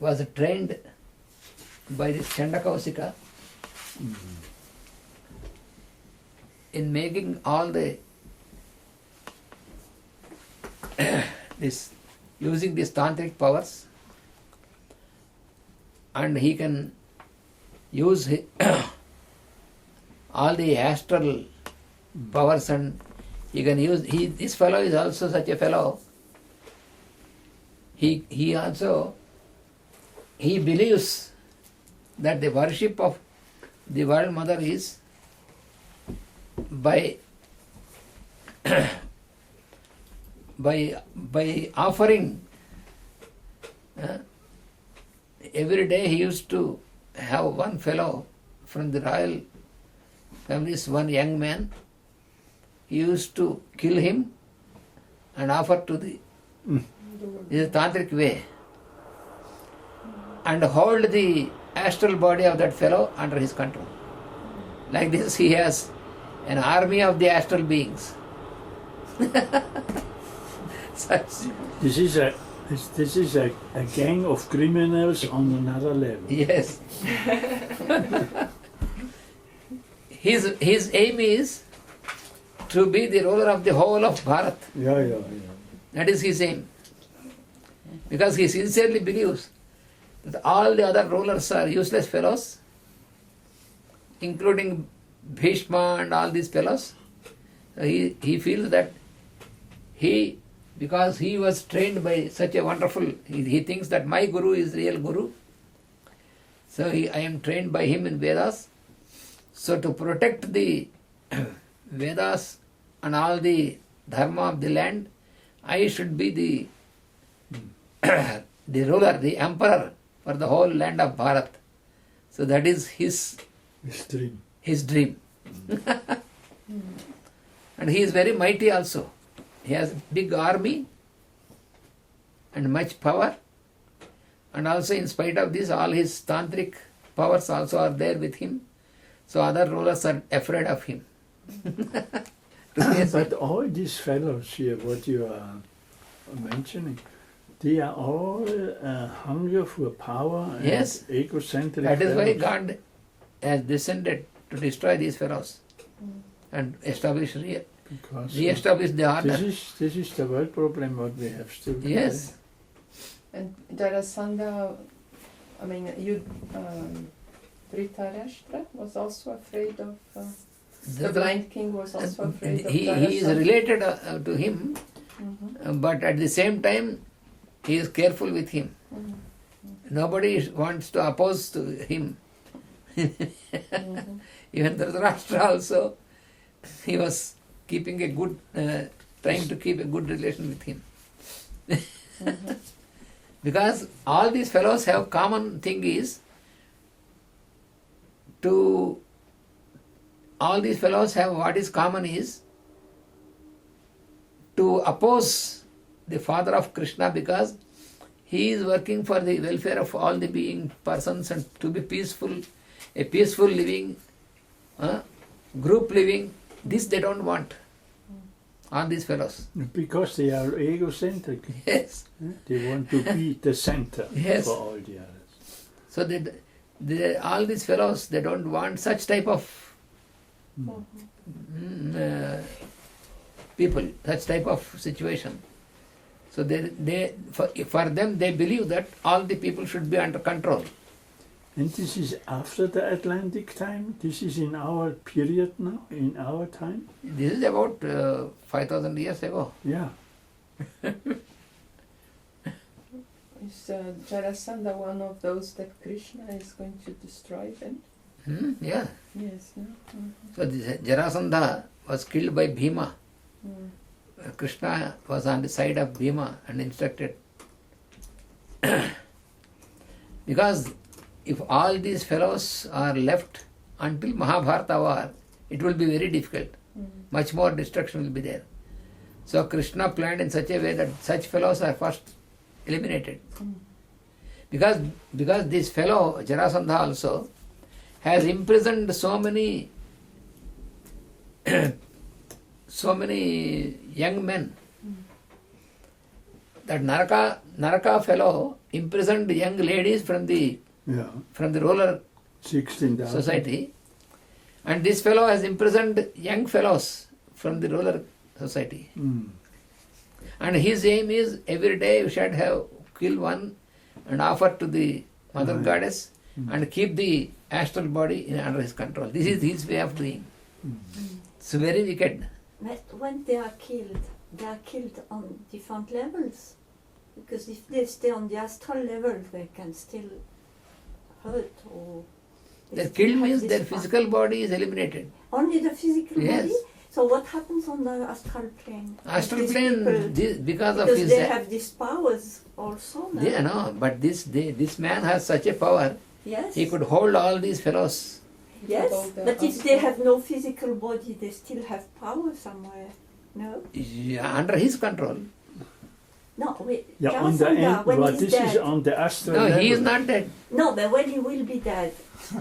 was trained by this Chandakausika in making all the this using these tantric powers, and he can use all the astral powers, and he can use this fellow is also such a fellow. He believes that the worship of the World Mother is by offering. Every day he used to have one fellow from the royal families, one young man. He used to kill him and offer to the this is tantric way, and hold the astral body of that fellow under his control. Like this, he has an army of the astral beings. Such. This is a gang of criminals on another level. Yes. His aim is to be the ruler of the whole of Bharat. Yeah. That is his aim. Because he sincerely believes that all the other rulers are useless fellows, including Bhishma and all these fellows. So he feels that because he was trained by such a wonderful, he thinks that my Guru is real Guru. So I am trained by him in Vedas. So to protect the Vedas and all the dharma of the land, I should be the ruler, the emperor for the whole land of Bharat. So that is his dream. And he is very mighty also. He has a big army and much power. And also in spite of this, all his tantric powers also are there with him. So other rulers are afraid of him. But all these fellows here, what you are mentioning, they are all hungry for power and egocentric. That is why God has descended to destroy these fellows and re-establish the order. This is the world problem what we have still. Yes. And Jarasandha, Dhritarashtra was also afraid of. The blind king was also afraid of Jarasandha. He is related to him, but at the same time, he is careful with him. Nobody wants to oppose to him. Even Dhritarashtra also, he was keeping a good, trying to keep a good relation with him. Because all these fellows have common thing is all these fellows have what is common is to oppose the father of Krishna, because he is working for the welfare of all the being persons and to be peaceful, a peaceful living, group living. This they don't want. All these fellows. Because they are egocentric. Yes. They want to be the center for all the others. So all these fellows, they don't want such type of people, such type of situation. So for them, they believe that all the people should be under control. And this is after the Atlantic time? This is in our period now, in our time? This is about 5,000 years ago. Yeah. Is Jarasandha one of those that Krishna is going to destroy then? Yeah. Yes. No? So Jarasandha was killed by Bhima. Krishna was on the side of Bhima and instructed. Because if all these fellows are left until Mahabharata war, it will be very difficult. Much more destruction will be there. So Krishna planned in such a way that such fellows are first eliminated. Because this fellow, Jarasandha also, has imprisoned so many young men. that Naraka fellow imprisoned young ladies from the ruler 16,000 society, and this fellow has imprisoned young fellows from the ruler society. And his aim is every day you should have kill one and offer to the mother goddess and keep the astral body under his control. This is his way of doing. It's very wicked. But when they are killed on different levels. Because if they stay on the astral level, they can still hurt or... Their killed means their physical body is eliminated. Only the physical Yes. body? So what happens on the astral plane? Astral These plane, people, because they have these powers also now. Yeah, no, but this man has such a power, Yes. he could hold all these fellows. Yes, About the but if they have no physical body, they still have power somewhere. No? Under his control. No, wait. Yeah, on the end, when but he's this dead. is on the astral No, level. he is not dead. No, but when he will be dead,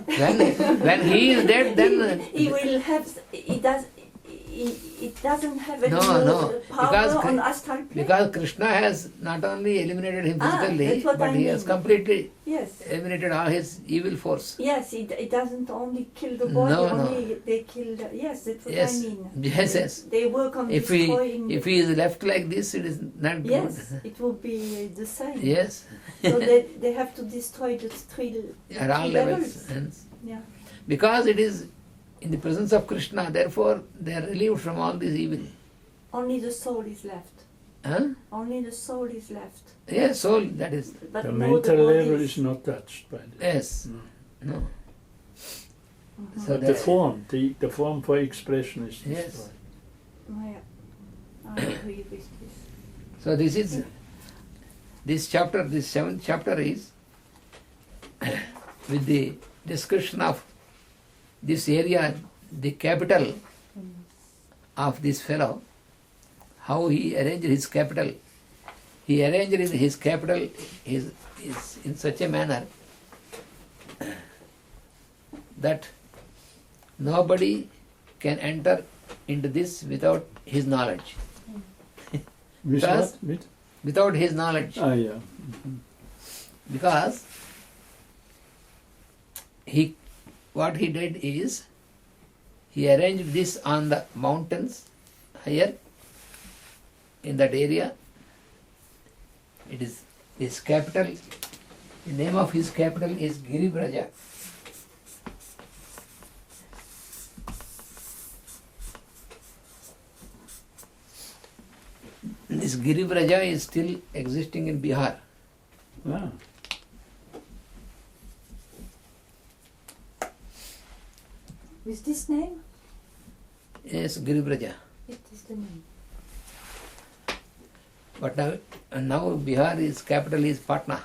When he is dead, then he will have. It doesn't have any No, power because on astral plane. because Krishna has not only eliminated him physically, that's what but I he has mean. completely Yes. eliminated all his evil force. Yes, it doesn't only kill the body, No, only they kill the, yes, that's what Yes. I mean. Yes. They work on If destroying. he is left like this, it is not yes, good. it will be the same. Yes. So they have to destroy the three At all levels. And Yeah. because it is in the presence of Krishna, therefore they are relieved from all this evil. Only the soul is left. Huh? Only the soul is left. Yes, soul, that is. But The no, mental body level is not touched by this. Yes. No. So But the form, the form for expression is Yes. destroyed. Yeah. I agree with this. So this chapter, this 7th chapter is with the description of this area, the capital of this fellow, how he arranged his capital. He arranged his capital is in such a manner that nobody can enter into this without his knowledge. With Because- what? With? Without his knowledge. Yeah. Because what he did is he arranged this on the mountains higher in that area. It is his capital. The name of his capital is Giribraja. This Giribraja is still existing in Bihar. Ah. With this name? Yes, Giribraja. It is the name. But now Bihar is capital is Patna.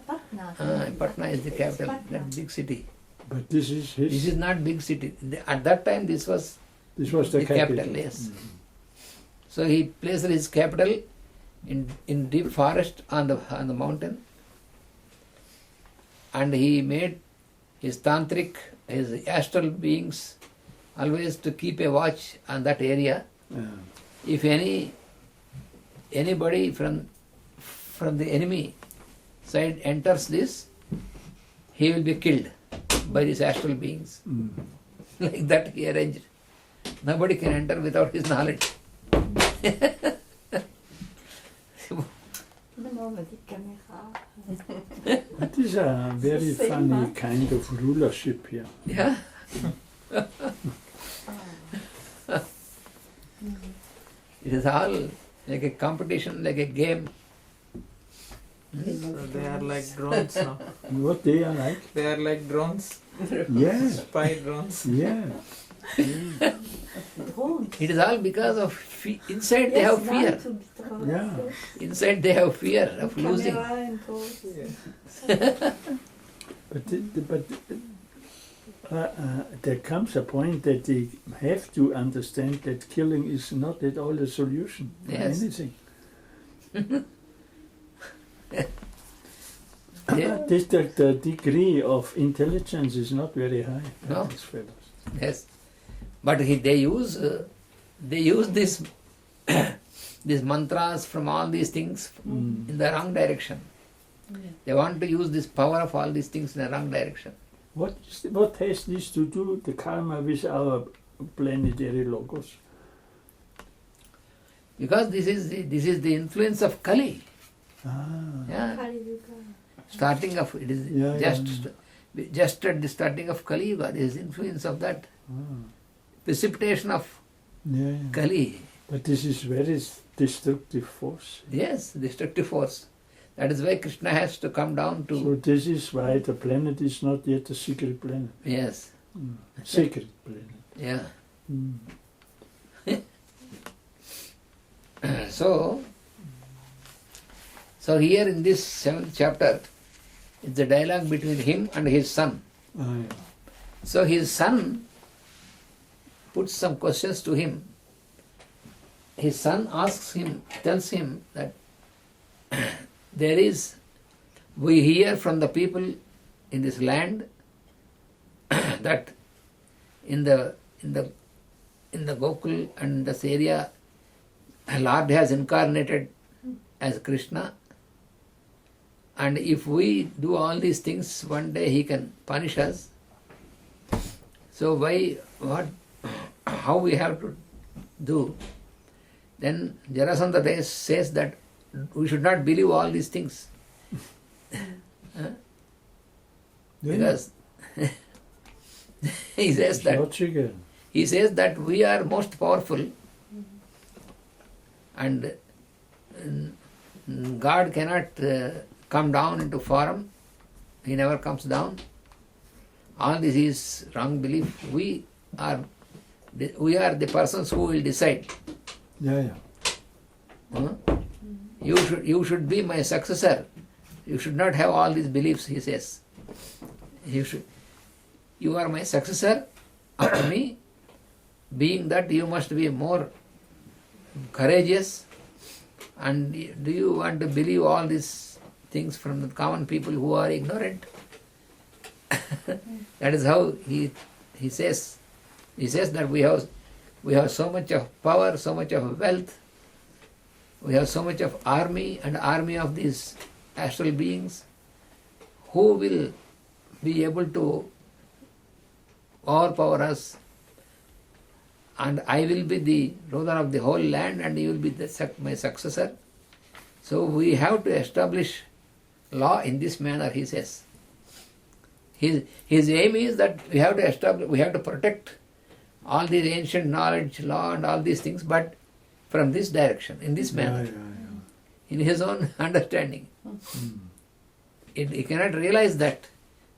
Patna. Patna is the capital, Patna. that big city. But this is his. This is not big city. At that time, this was the capital. Yes. So he placed his capital in deep forest on the mountain, and he made his tantric, his astral beings, always to keep a watch on that area. If anybody from the enemy side enters this, he will be killed by these astral beings. Like that he arranged. Nobody can enter without his knowledge. It is a very funny kind of rulership here. Yeah. It is all like a competition, like a game. So they are like drones now. What they are like? They are like drones. Yeah. Spy drones. Yeah. It is all because of inside they have fear. Yeah. Inside they have fear of losing. But there comes a point that they have to understand that killing is not at all the solution for Yes. anything. Yeah. The degree of intelligence is not very high. No. These fellows. Yes, but they use this these mantras, from all these things in the wrong direction. They want to use this power of all these things in the wrong direction. What has this to do, the karma, with our planetary logos? Because this is the influence of Kali. Yeah. Kali Yuga. Starting of it is just at the starting of Kali Yuga. There is influence of that precipitation of Kali. But this is very destructive force. Yes, destructive force. That is why Krishna has to come down to. So this is why the planet is not yet a secret planet. Yes. Sacred planet. Yeah. Mm. So here in this 7th chapter, it's a dialogue between him and his son. So his son puts some questions to him. His son tells him that we hear from the people in this land that in the Gokul and this area, Lord has incarnated as Krishna, and if we do all these things, one day he can punish us. So how we have to do? Then Jarasandha says that we should not believe all these things. Because he says that we are most powerful and God cannot come down into form. He never comes down. All this is wrong belief. We are the persons who will decide. You should be my successor. You should not have all these beliefs, he says. You are my successor after me, being that you must be more courageous. And do you want to believe all these things from the common people who are ignorant? That is how he says. He says that we have so much of power, so much of wealth. We have so much of army of these astral beings who will be able to overpower us, and I will be the ruler of the whole land and you will be my successor. So we have to establish law in this manner, he says. His aim is that we have to protect all these ancient knowledge, law and all these things, but from this direction, in this manner, in his own understanding. He cannot realize that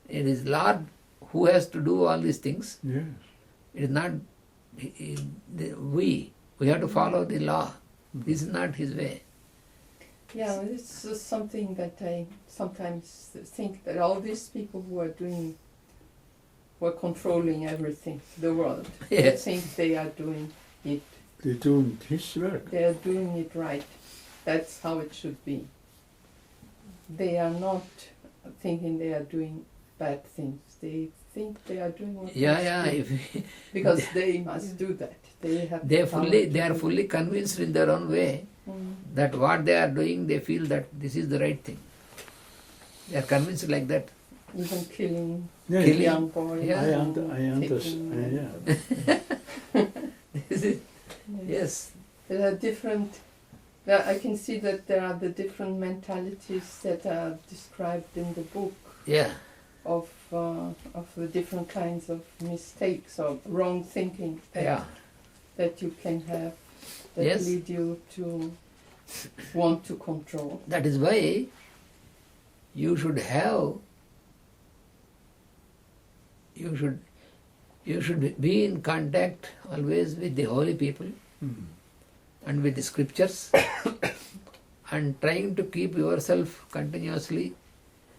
it is Lord who has to do all these things. Yes. It is not we have to follow the law. This is not his way. Yeah, it's just something that I sometimes think that all these people who are controlling everything, the world, they think they are doing it. They're doing his work. They are doing it right. That's how it should be. They are not thinking they are doing bad things. They think they are doing what they should. Because they must do that. They are fully convinced in their own way that what they are doing, they feel that this is the right thing. They are convinced like that. Even killing young boys. I understand. Yes. There are different. I can see that there are the different mentalities that are described in the book. Yeah. Of the different kinds of mistakes or wrong thinking that you can have that lead you to want to control. That is why you should be in contact always with the holy people and with the scriptures and trying to keep yourself continuously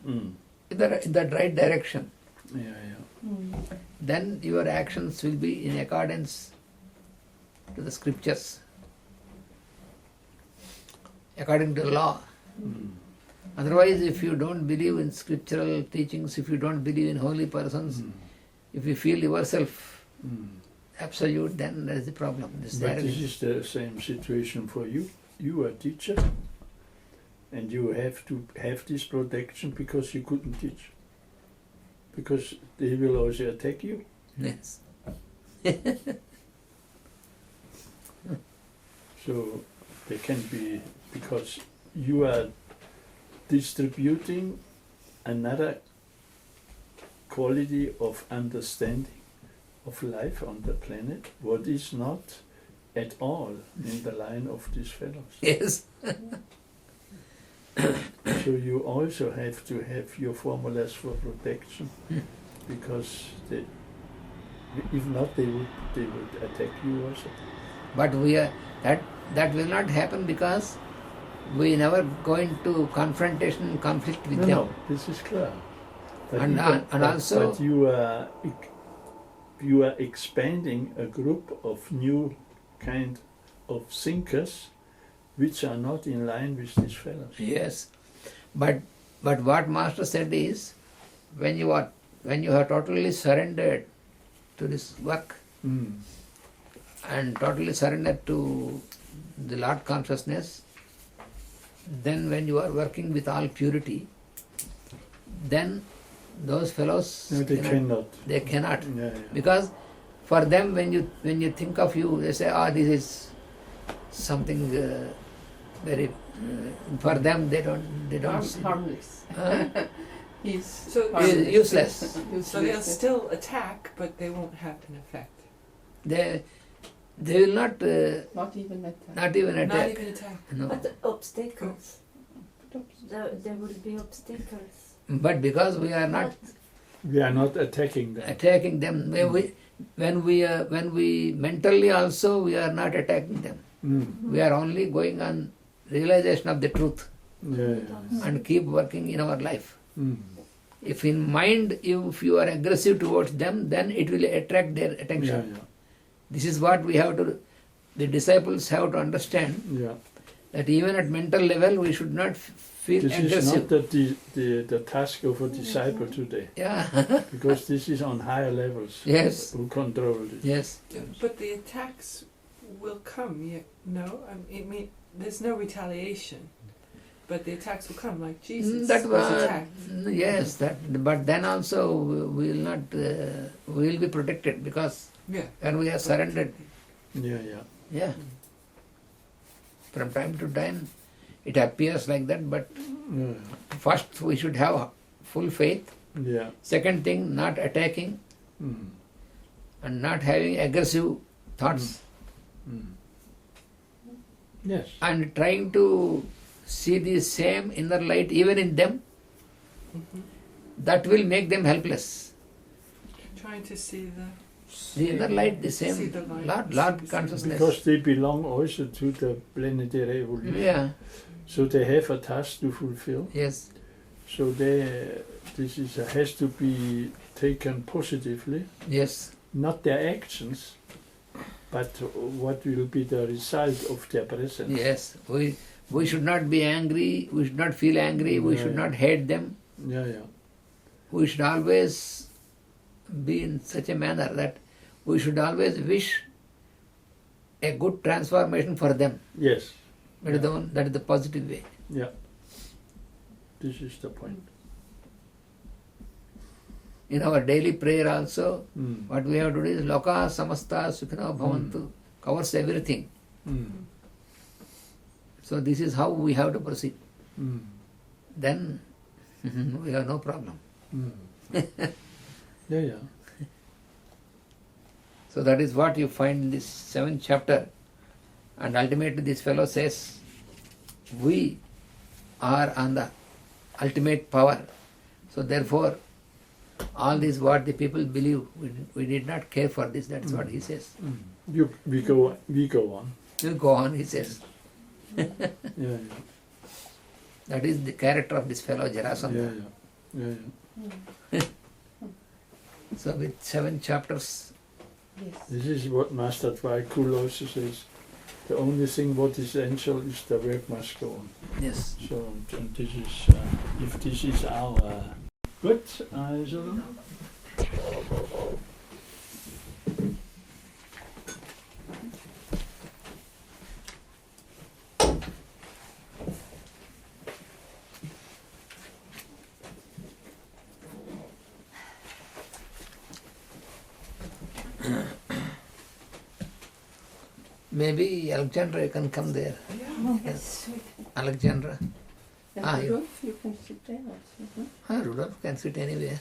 in that right direction. Then your actions will be in accordance to the scriptures, according to the law. Otherwise, if you don't believe in scriptural teachings, if you don't believe in holy persons, if you feel yourself absolute, then there is a problem. But this is the same situation for you. you are a teacher, and you have to have this protection because you couldn't teach. Because they will also attack you. Yes. So they can be, because you are distributing another quality of understanding of life on the planet, what is not at all in the line of these fellows. Yes. So you also have to have your formulas for protection, because they, if not, they would attack you also. But we are that will not happen because we never go into confrontation, conflict with them. No, this is clear. But Also, but you are expanding a group of new kind of thinkers which are not in line with these fellows. Yes, but what Master said is, when you have totally surrendered to this work and totally surrendered to the Lord consciousness, then when you are working with all purity, then those fellows No, they cannot. They cannot. Yeah. Because for them, when you think of you, they say, this is something very. For them, they don't see. Harmless. He's So harmless. Useless. So they'll still attack, but they won't have an effect. They will not. Not even attack. Not even attack. Not even attack. No. But obstacles. There will be obstacles. But because we are not We are not attacking them. attacking them, when we mentally also we are not attacking them. We are only going on realization of the truth Yeah. and keep working in our life. Mm. If in mind, if you are aggressive towards them, then it will attract their attention. Yeah. This is what we have to, the disciples have to understand, Yeah. that even at mental level we should not feel This is aggressive. not the task of a disciple today, Yeah. because this is on higher levels. Yes. Who control it? Yes. But the attacks will come, no? I mean, there's no retaliation. But the attacks will come, like Jesus That was was, attacked. yes, but then also we will not, we will be protected, because Yeah. when we are surrendered, Yeah. yeah, from time to time it appears like that, but Yeah. first we should have full faith. Yeah. Second thing, not attacking Mm. and not having aggressive thoughts, Mm. Yes. and trying to see the same inner light even in them. That will make them helpless. Trying to see The inner light, the same See the light, Lord see the same. consciousness. Because they belong also to the planetary evolution. Yeah, So they have a task to fulfill. yes, So this has to be taken positively, yes, not their actions, but what will be the result of their presence. yes. We should not be angry, we should not feel angry, we should Yeah. not hate them. Yeah. We should always be in such a manner that we should always wish a good transformation for them. Yes. That is the one, that is the positive way. Yeah. This is the point. In our daily prayer also, Mm. what we have to do is Loka Samasta Sukhino Bhavantu, covers everything. Mm. So this is how we have to proceed. Mm. Then we have no problem. Mm. Yeah. So that is what you find in this 7th chapter. And ultimately this fellow says, we are on the ultimate power. So therefore, all this what the people believe, we did not care for this. That's what he says. Mm. We go on. You go on, he says. Yeah. That is the character of this fellow Jarasandha. Yeah. So with 7 chapters, Yes. This is what Master Dvaikul also says. The only thing what is essential is the work must go on. yes. So and this is, if this is our good, so Maybe Alexandra, you can come there. Yes. Alexandra. And Ah, Rudolph, you can sit there also. Huh? Rudolph can sit anywhere.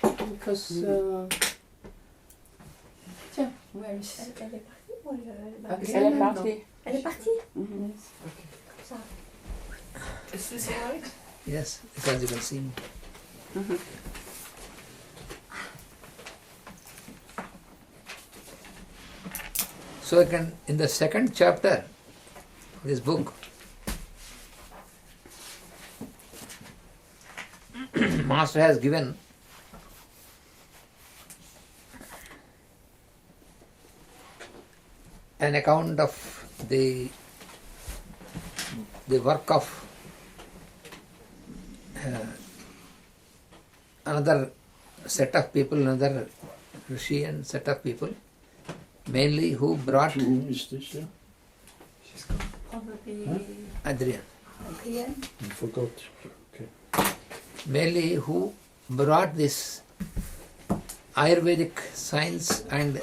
Because, tiens, where is Elle est partie ou elle va Elle est partie. Elle est partie Mhm. Okay. Comme ça. Is this alright? Yes, because you can see me. Mhm. So I can, in the second chapter of this book, Master has given an account of the work of another set of people, another rishi and set of people, mainly who brought To whom is this? Yeah? She's gone. Probably Adrian, Adrienne. I forgot. Okay. mainly who brought this Ayurvedic science and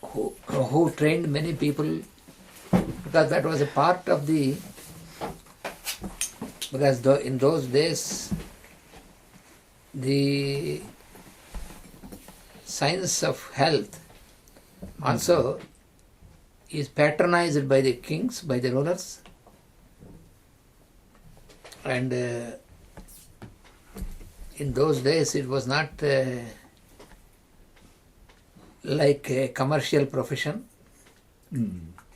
who trained many people, because that was a part of the, because in those days the science of health also is patronized by the kings, by the rulers, and in those days it was not like a commercial profession.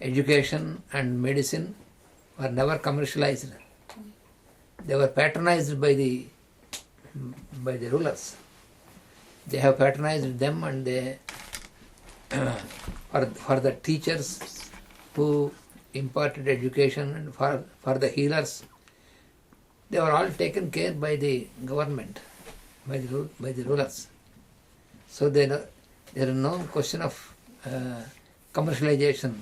Education and medicine were never commercialized. They were patronized by the rulers. They have patronized them, and they for the teachers who imparted education, and for the healers, they were all taken care by the government, by the rulers. So there is no question of commercialization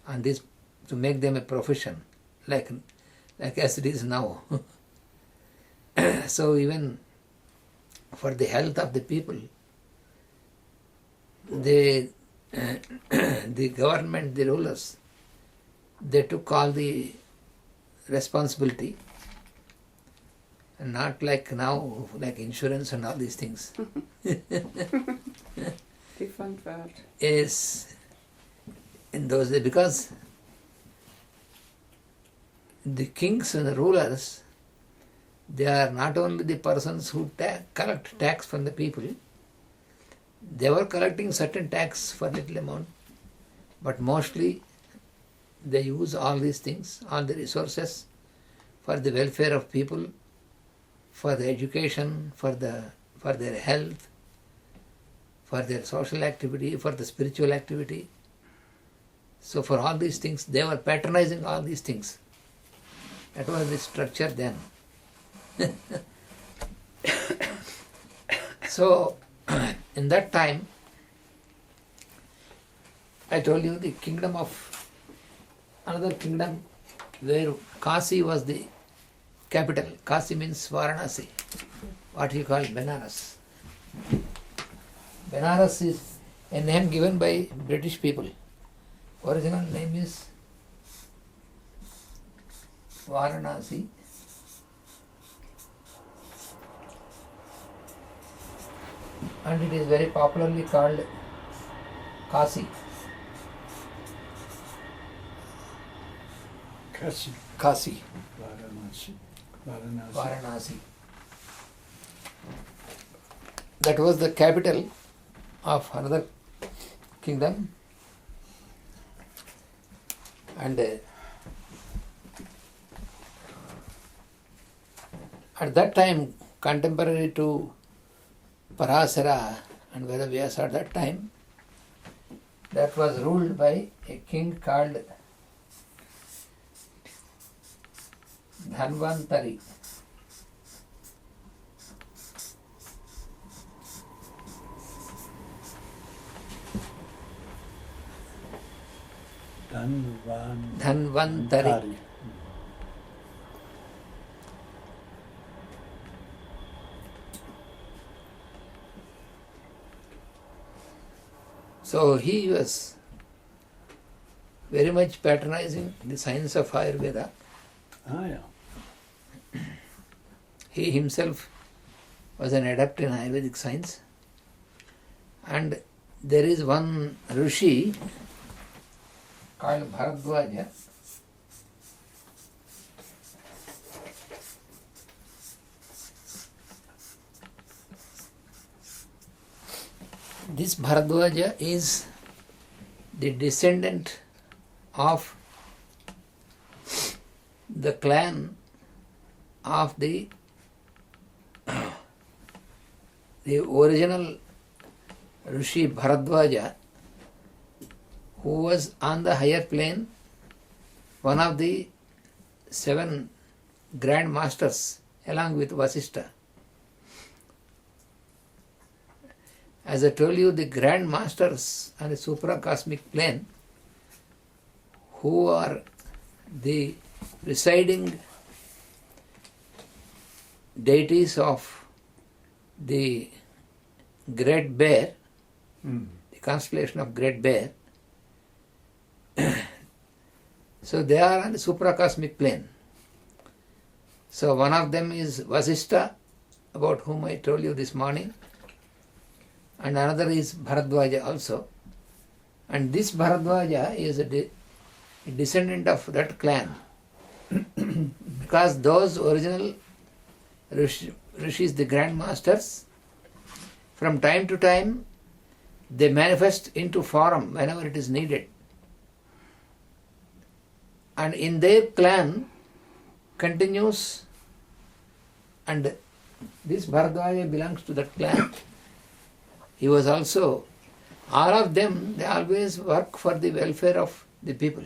on this to make them a profession, like as it is now. So even for the health of the people, the government, the rulers, they took all the responsibility, and not like now, like insurance and all these things. different world? Is in those days, because the kings and the rulers, they are not only the persons who collect tax from the people, they were collecting certain tax for little amount, but mostly they use all these things, all the resources for the welfare of people, for the education, for their health, for their social activity, for the spiritual activity. So for all these things, they were patronizing all these things. That was the structure then. So, in that time, I told you the kingdom of, another kingdom where Kasi was the capital. Kasi means Varanasi, what you call Benares. Benares is a name given by British people. Original name is Varanasi. And it is very popularly called Kasi. Kasi. Varanasi. That was the capital of another kingdom, and at that time, contemporary to Parasara and Vedavyasa at that time, that was ruled by a king called Dhanvantari. Dhanvantari. So he was very much patronizing the science of Ayurveda. Ah, yeah. He himself was an adept in Ayurvedic science. And there is one Rishi called Bharadwaja. This Bharadwaja is the descendant of the clan of the original Rishi Bharadwaja, who was on the higher plane, one of the 7 grand masters along with Vasishtha. As I told you, the grand masters on the supracosmic plane, who are the residing deities of the Great Bear, the constellation of Great Bear. So they are on the supracosmic plane. So one of them is Vasishtha, about whom I told you this morning, and another is Bharadwaja also. And this Bharadwaja is a descendant of that clan. Because those original rishis, the grand masters, from time to time, they manifest into form whenever it is needed. And in their clan continues, and this Bharadwaja belongs to that clan. He was also, all of them, they always work for the welfare of the people.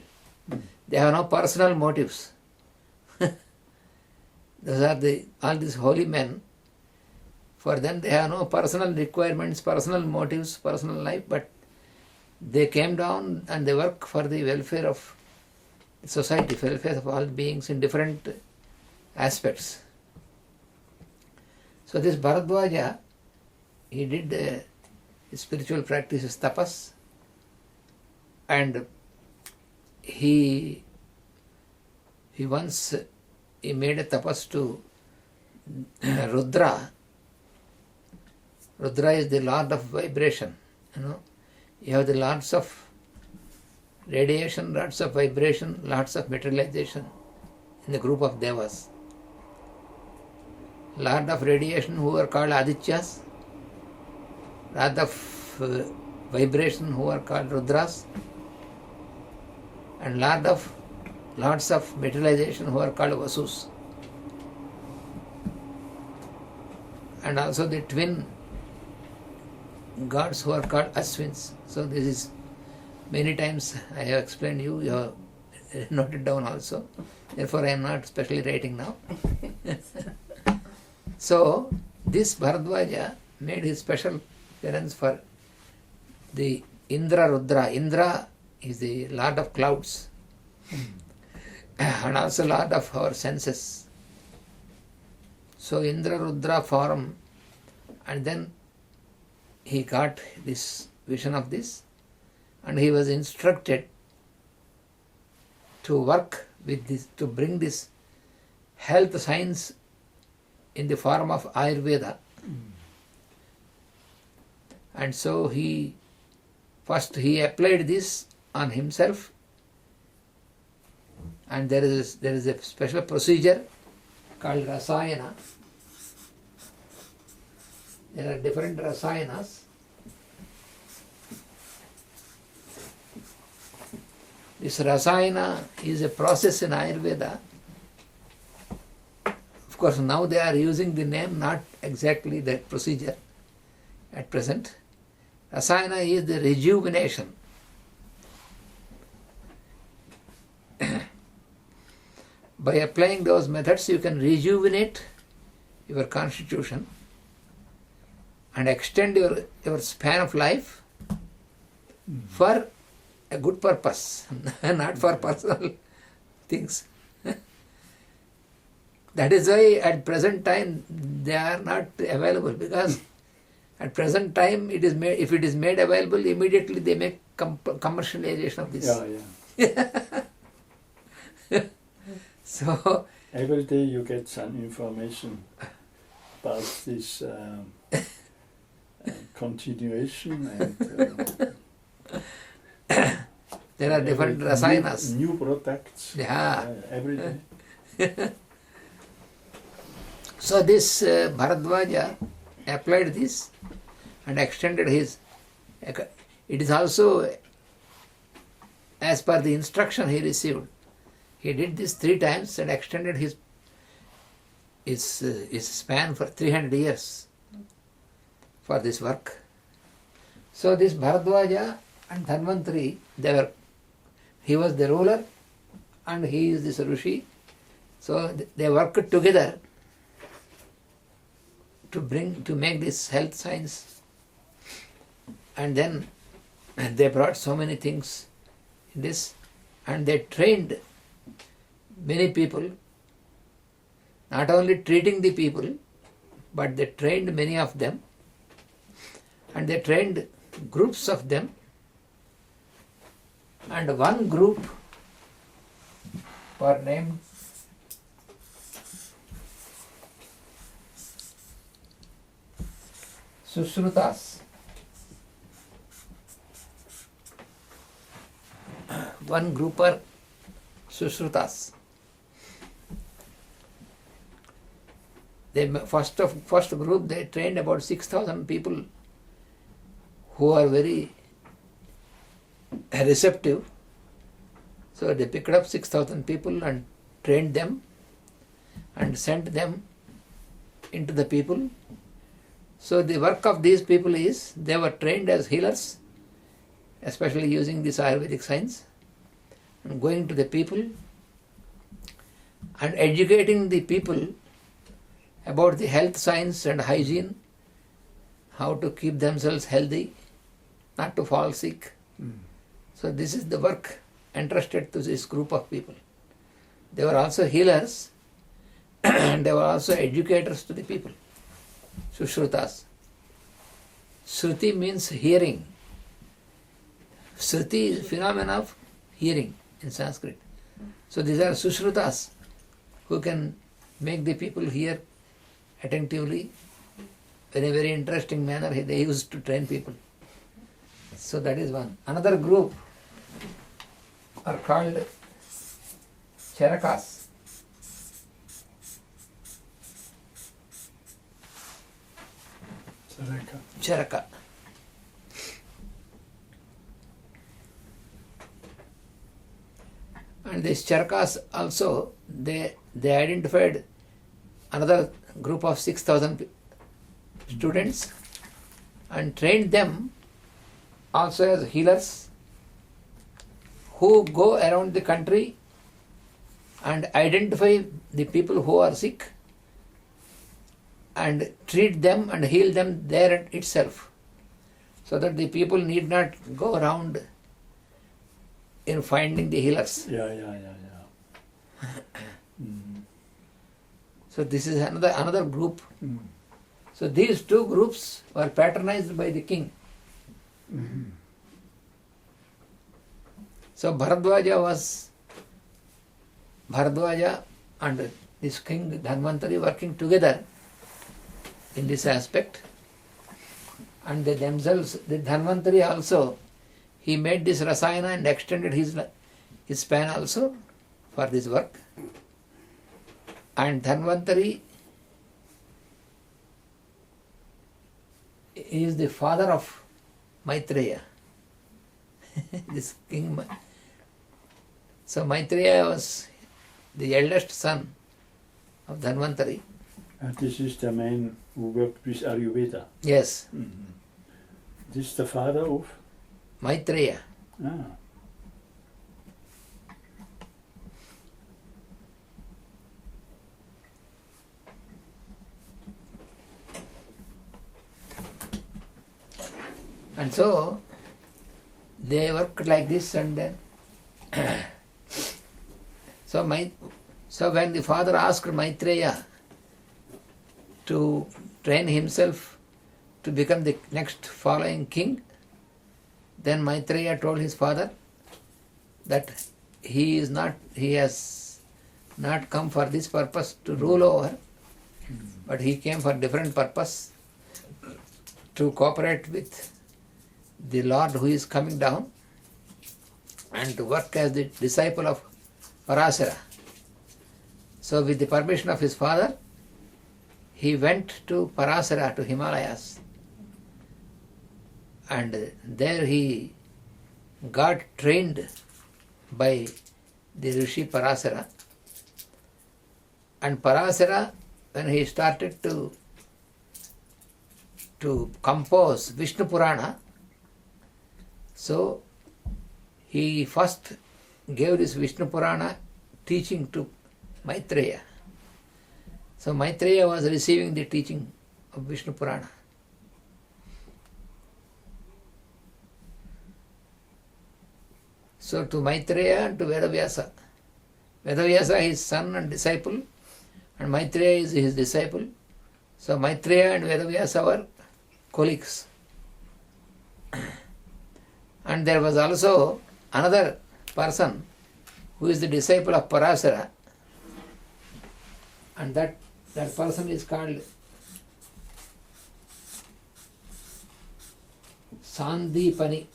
They have no personal motives. Those are all these holy men. For them, they have no personal requirements, personal motives, personal life, but they came down and they work for the welfare of society, welfare of all beings in different aspects. So this Bharadwaja, he did the spiritual practices, tapas, and he once made a tapas to Rudra. Rudra is the lord of vibration. You have the lords of radiation, lords of vibration, lords of materialization in the group of devas. Lord of radiation, who are called Adityas, Lord of vibration, who are called Rudras, and lords of materialization, who are called Vasus. And also the twin gods, who are called Aswins. So this is, many times I have explained you have noted down also. Therefore I am not specially writing now. So this Bharadwaja made his special appearance for the Indra Rudra. Indra is the lord of clouds and also lord of our senses. So Indra Rudra form, and then he got this vision of this, and he was instructed to work with this, to bring this health science in the form of Ayurveda. And so he applied this on himself, and there is a special procedure called Rasayana. There are different Rasayanas. This Rasayana is a process in Ayurveda. Of course, now they are using the name, not exactly that procedure at present. Rasayana is the rejuvenation. By applying those methods, you can rejuvenate your constitution and extend your span of life for a good purpose, not for personal things. That is why at present time they are not available, because At present time, it is made. If it is made available, immediately they make commercialization of this. Yeah. So Every day you get some information about this continuation and there are different rasayanas. new products. Yeah. Every day. So this Bharadwaja applied this and extended his. It is also as per the instruction he received. He did this 3 times and extended his span for 300 years for this work. So this Bharadwaja and Dhanvantari, he was the ruler and he is this Rishi. So they worked together to make this health science, and then they brought so many things in this, and they trained many people, not only treating the people, but they trained many of them, and they trained groups of them, and one group were named Susrutas. One group are Susrutas. First group, they trained about 6,000 people who are very receptive. So they picked up 6,000 people and trained them and sent them into the people. So the work of these people is, they were trained as healers, especially using this Ayurvedic science, and going to the people and educating the people about the health science and hygiene, how to keep themselves healthy, not to fall sick. So this is the work entrusted to this group of people. They were also healers and they were also educators to the people. Sushrutas. Shruti means hearing. Shruti is phenomena of hearing in Sanskrit. So these are Sushrutas who can make the people hear attentively in a very interesting manner. They used to train people. So that is one. Another group are called Charakas. Charaka. And these Charakas also, they identified another group of 6,000 students and trained them also as healers who go around the country and identify the people who are sick and treat them and heal them there itself, so that the people need not go around in finding the healers. So this is another group. So these two groups were patronized by the king. So Bharadwaja and this king Dhanvantari working together in this aspect, and they themselves, the Dhanvantari also, he made this rasayana and extended his span also for this work. And Dhanvantari is the father of Maitreya. This king. So Maitreya was the eldest son of Dhanvantari. And this is the man who worked with Ayurveda. Yes. This is the father of Maitreya. And so they worked like this, and then so when the father asked Maitreya to train himself to become the next following king. Then Maitreya told his father that he has not come for this purpose to rule over, but he came for different purpose, to cooperate with the Lord who is coming down and to work as the disciple of Parasara. So with the permission of his father, he went to Parasara, to Himalayas, and there he got trained by the Rishi Parasara. And Parasara, when he started to compose Vishnu Purana, so he first gave this Vishnu Purana teaching to Maitreya. So Maitreya was receiving the teaching of Vishnu Purana. So to Maitreya and to Vedavyasa. Vedavyasa is his son and disciple, and Maitreya is his disciple. So Maitreya and Vedavyasa were colleagues. And there was also another person who is the disciple of Parasara, and that person is called Sandipani.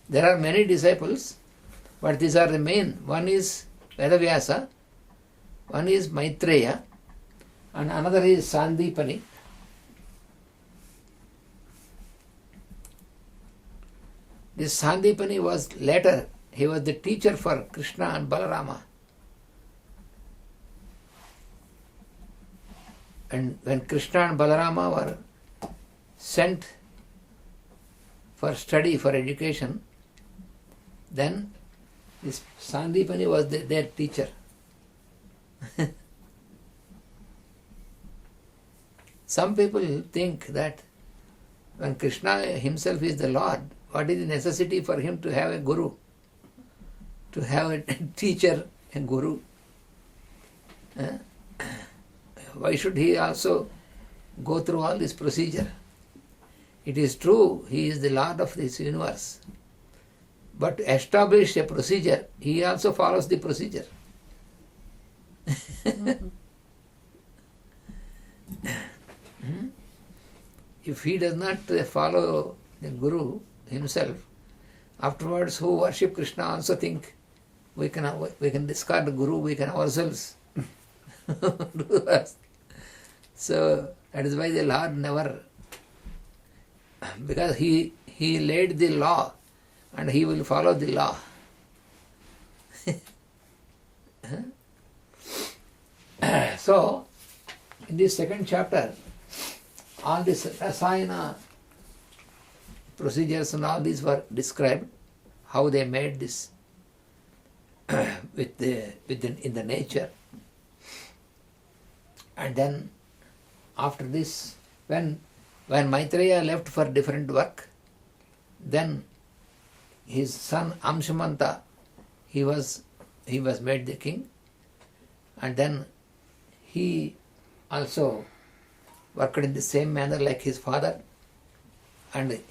There are many disciples, but these are the main. One is Vedavyasa, one is Maitreya, and another is Sandipani. This Sandipani was later, he was the teacher for Krishna and Balarama. And when Krishna and Balarama were sent for study, for education, then this Sandipani was their teacher. Some people think that when Krishna himself is the Lord, what is the necessity for him to have a guru? To have a teacher, a guru? Why should he also go through all this procedure? It is true, he is the Lord of this universe. But to establish a procedure, he also follows the procedure. If he does not follow the Guru himself, afterwards who worship Krishna also think we can discard the Guru, we can ourselves do that. So that is why the Lord never, because he laid the law and he will follow the law. So in this second chapter, all these Rasayana procedures and all these were described, how they made this in the nature. And then after this, when Maitreya left for different work, then his son Amshamanta, he was made the king, and then he also worked in the same manner like his father, and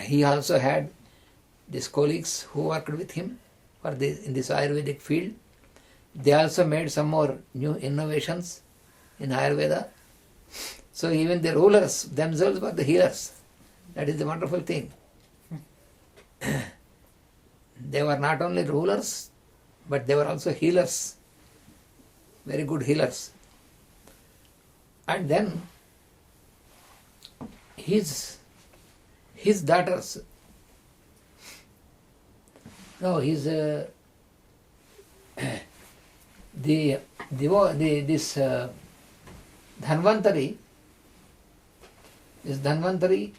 he also had these colleagues who worked with him in this Ayurvedic field. They also made some more new innovations in Ayurveda. So even the rulers themselves were the healers. That is the wonderful thing. They were not only rulers, but they were also healers. Very good healers. And then his daughters, this Dhanvantari,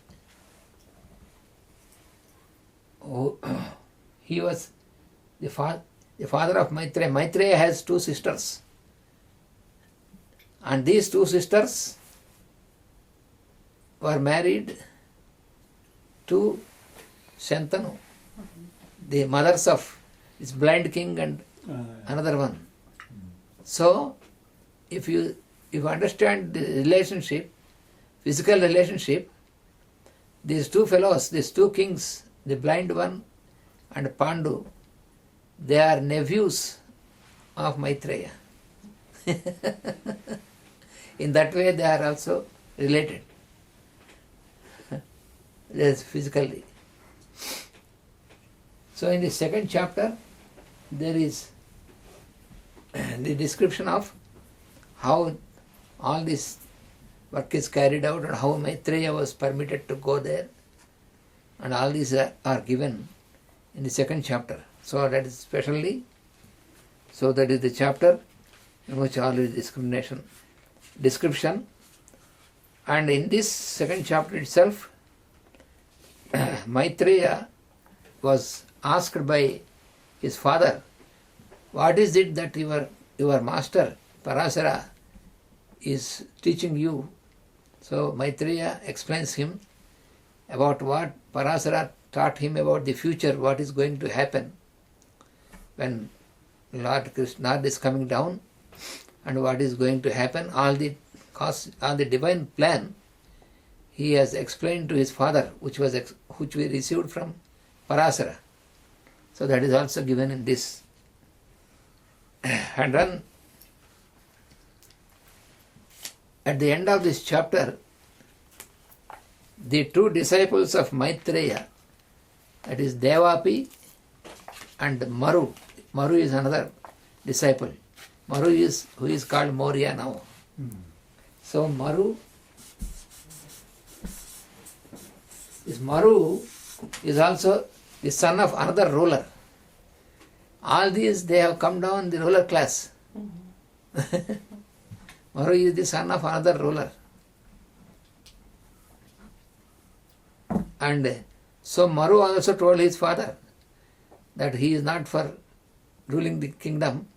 he was the father of Maitreya. Maitreya has two sisters, and these two sisters were married to Shantanu, the mothers of this blind king and another one. So, if you if you understand the relationship, physical relationship, these two fellows, these two kings, the blind one and Pandu, they are nephews of Maitreya. In that way they are also related. Yes, physically. So in the second chapter, there is the description of how all this work is carried out and how Maitreya was permitted to go there, and all these are given in the second chapter. So that is that is the chapter in which all is description. And in this second chapter itself, Maitreya was asked by his father, what is it that your master Parasara is teaching you? So Maitreya explains him about what Parasara taught him about the future, what is going to happen when Lord Krishna is coming down, and what is going to happen, all the divine plan he has explained to his father, which we received from Parasara. So that is also given in this. And then at the end of this chapter, the two disciples of Maitreya, that is Devapi and Maru. Maru is another disciple. Maru who is called Maurya now. So Maru is also the son of another ruler. All these, they have come down the ruler class. Maru is the son of another ruler. And so Maru also told his father that he is not for ruling the kingdom.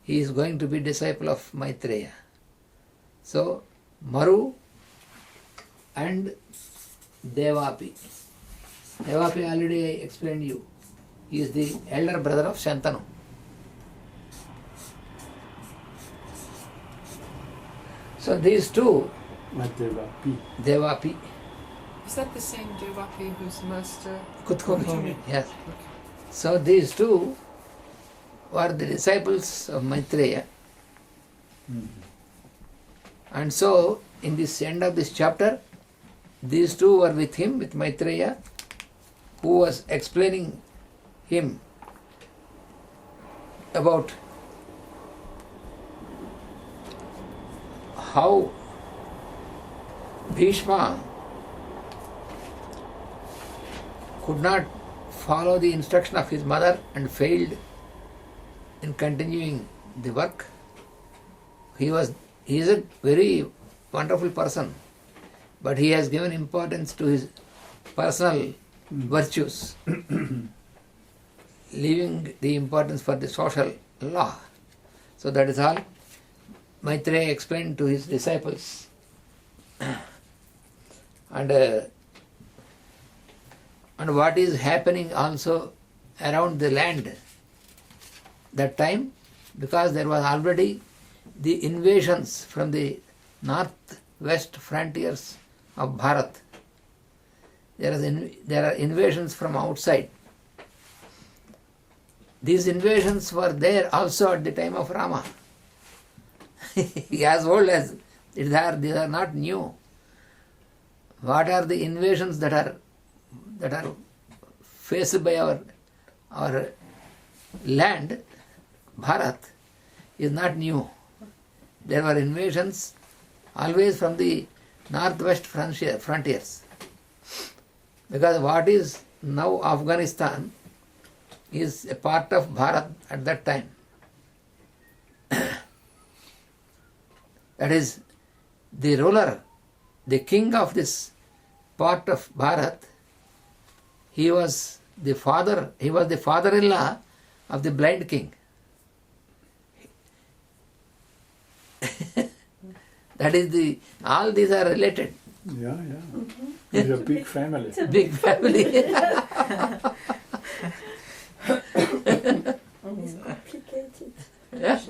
He is going to be disciple of Maitreya. So Maru and Devapi. Devapi already I explained you. He is the elder brother of Shantanu. So these two, Devapi. Is that the same Devapi whose master? Kuthumi. Yes. So these two were the disciples of Maitreya. And so in this end of this chapter, these two were with him, with Maitreya, who was explaining him about how Bhishma could not follow the instruction of his mother and failed in continuing the work. He is a very wonderful person, but he has given importance to his personal virtues, leaving the importance for the social law. So that is all Maitreya explained to his disciples. And what is happening also around the land that time, because there was already the invasions from the northwest frontiers of Bharat. There are invasions from outside. These invasions were there also at the time of Rama. As old as these are not new. What are the invasions that are faced by our land, Bharat, is not new. There were invasions always from the northwest frontiers. Because what is now Afghanistan is a part of Bharat at that time. That is, the ruler, the king of this part of Bharat, he was the father-in-law of the blind king. That is all these are related. Yeah. It's a big family. Big family. It's complicated. Yeah.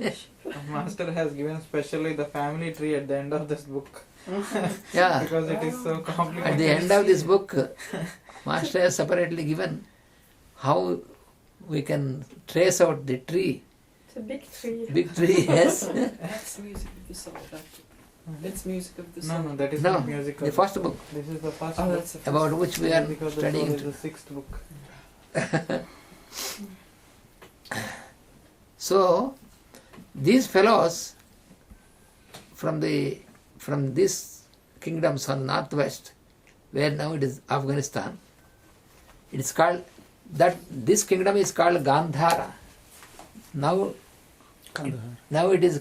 master has given specially the family tree at the end of this book. Yeah. Because it is so complicated. At the end of this book, Master has separately given how we can trace out the tree. It's a big tree. Big tree, yes. That's music of the soul. It's music of the soul. No, that is No, not music. the first book This is the first Oh, book. that's the first about which we are Music of the Soul studying. is the sixth book. So, these fellows from these kingdoms on northwest, where now it is Afghanistan, it is called this kingdom is called Gandhara. Now it is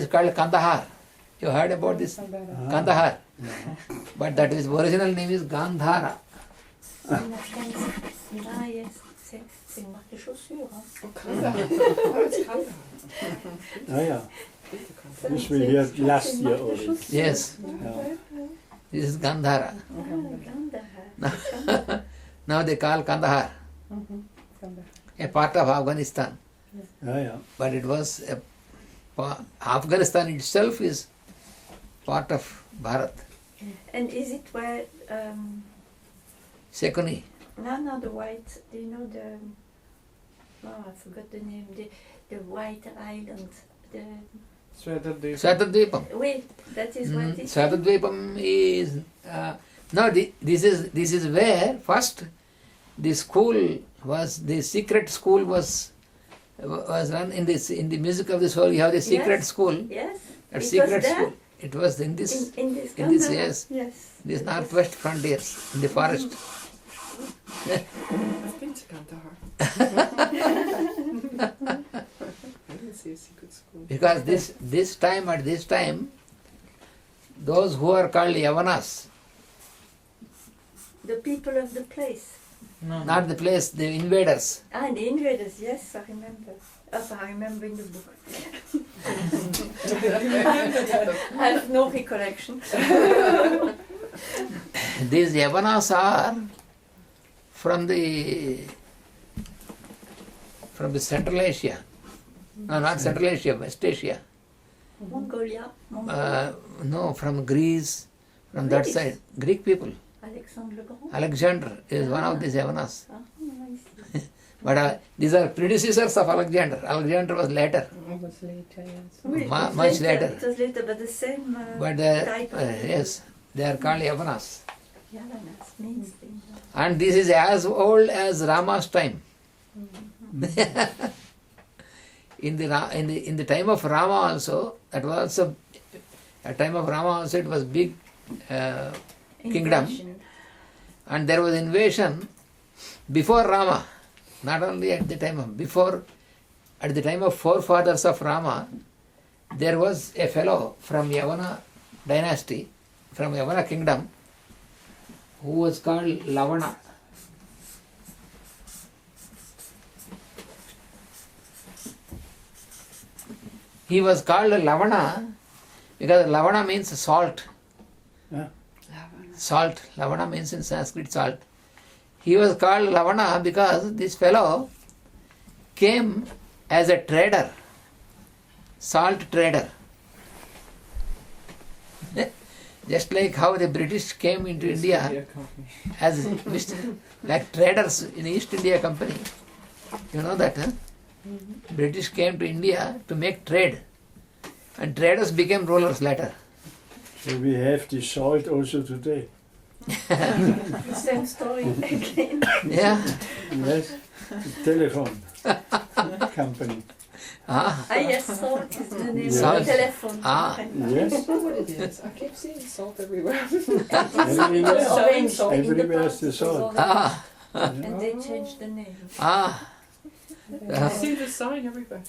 called Kandahar. You heard about this Kandahar, but that is original name is Gandhara. Ah yes, c'est une marque de chaussures. Hein. Oh, Kandahar. Oh, it's Kandahar. Ah, yeah. Ça, This we heard last year already. Yes, Yeah. this is Gandhara. Gandhar. Now they call Kandahar, a part of Afghanistan. Ah, yeah. But it was Afghanistan itself is part of Bharat. And is it where Sekuni. no, the white, do you know the, oh, I forgot the name, the white island, the, Svatadvipam. wait, that is what it is. Svatadvipam is no. This is where first the school was, the secret school was run in the music of the soul. You have the secret Yes. school. Yes, That it secret was there? school. It was in this in this in this, Gandhar. yes. Yes. these northwest frontiers in the forest. I've been to Kandahar. I didn't see a secret school. Because at this time, those who are called Yavanas, The people of the place. No, not the place, the invaders. Ah, the invaders, yes, I remember. I remember in the book. I have no recollection. These Yavanas are from the Central Asia. No, not Central Asia, West Asia. Mongolia. No, from Greece, from that Greece? side. Greek people. Alexandre le Grand. Alexander is one of these Yavanas. Ah, I see. But these are predecessors of Alexander. Alexander was later. It was later, yes. Oui, it was Much later. It was later, but the same But type of yes, they are called Yavanas. Yavanas means things. And this is as old as Rama's time. In the time of Rama also, that was also at time of Rama also, it was big kingdom, Invasion. and there was invasion before Rama. Not only at the time of before, at the time of forefathers of Rama, there was a fellow from Yavana dynasty, from Yavana kingdom, who was called Lavana. He was called Lavana because Lavana means salt. Yeah. Salt. Lavana means in Sanskrit salt. He was called Lavana because this fellow came as a trader, salt trader. Just like how the British came into India as like traders in East India Company. You know that, huh? British came to India to make trade, and traders became rulers later. So we have the salt also today. The same story again. Yeah. Yes, the telephone company. Ah. Yes, salt is the name Salt. of the telephone. Ah. company. Yes, I don't know what it is. I keep seeing salt everywhere. everywhere, Orange. everywhere is the salt. Ah. And they changed the name. Ah. I see the sign everywhere.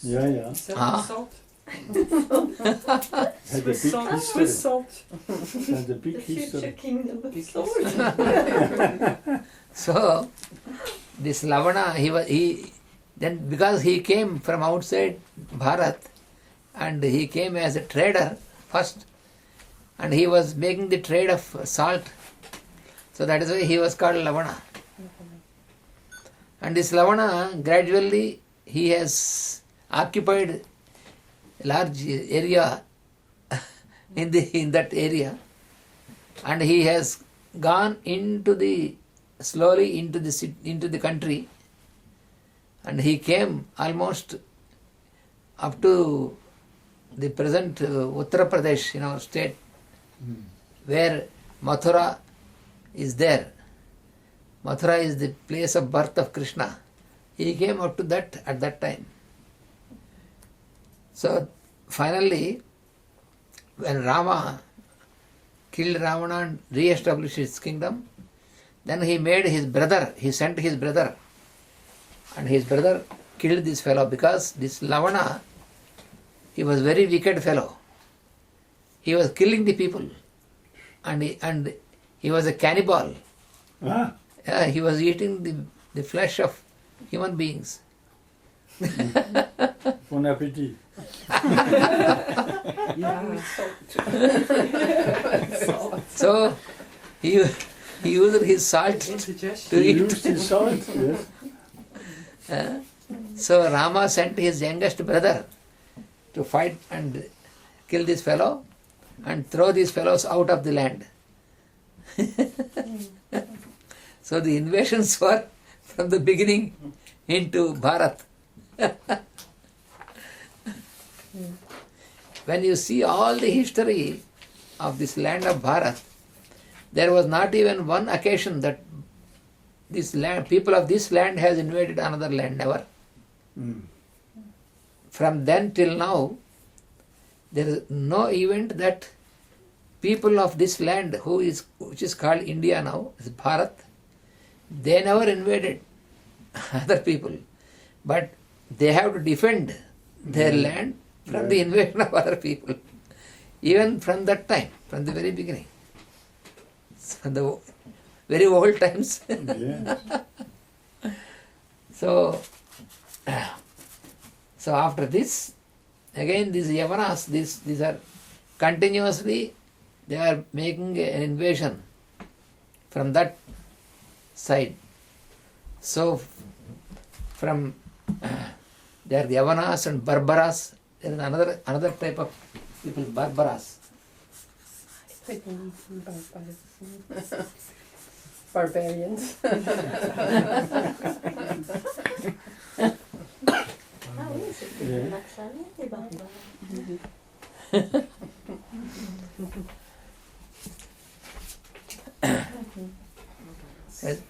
Yeah, yeah. Selling Ah. salt. Had a big Swiss salt. history. Swiss salt. Had a big The future history. kingdom of Big salt. So this Lavana, he then because he came from outside Bharat, and he came as a trader first, and he was making the trade of salt. So that is why he was called Lavana. And this Lavana, gradually he has occupied large area in that area, and he has gone slowly into the country, and he came almost up to the present Uttar Pradesh, state, where Mathura is there. Mathura is the place of birth of Krishna. He came up to that at that time. So finally, when Rama killed Ravana and re-established his kingdom, then he sent his brother, and his brother killed this fellow, because this Ravana, he was very wicked fellow. He was killing the people, and he was a cannibal. Ah, Yeah, he was eating the flesh of human beings. bon appetit. So he used his salt Indigestion. to He eat. used his salt, yes. So Rama sent his youngest brother to fight and kill this fellow and throw these fellows out of the land. So the invasions were from the beginning into Bharat. When you see all the history of this land of Bharat, there was not even one occasion that this land, people of this land has invaded another land, never. Mm. From then till now, there is no event that people of this land, which is called India now, is Bharat, they never invaded other people. But they have to defend their land from the invasion of other people. Even from that time, from the very beginning. From the very old times. Yes. So after this, again these Yavanas, these are continuously, they are making an invasion from that side. So from there are Yavanas and Barbaras. There is another type of people, Barbaras. Barbarians. Ah oui, c'est plus Yeah. l'accent, les barbares.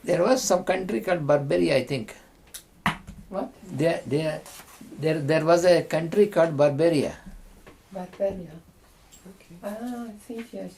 There was some country called Barbaria, I think. What? There was a country called Barbaria. Barbaria. Okay. Ah, I think yes.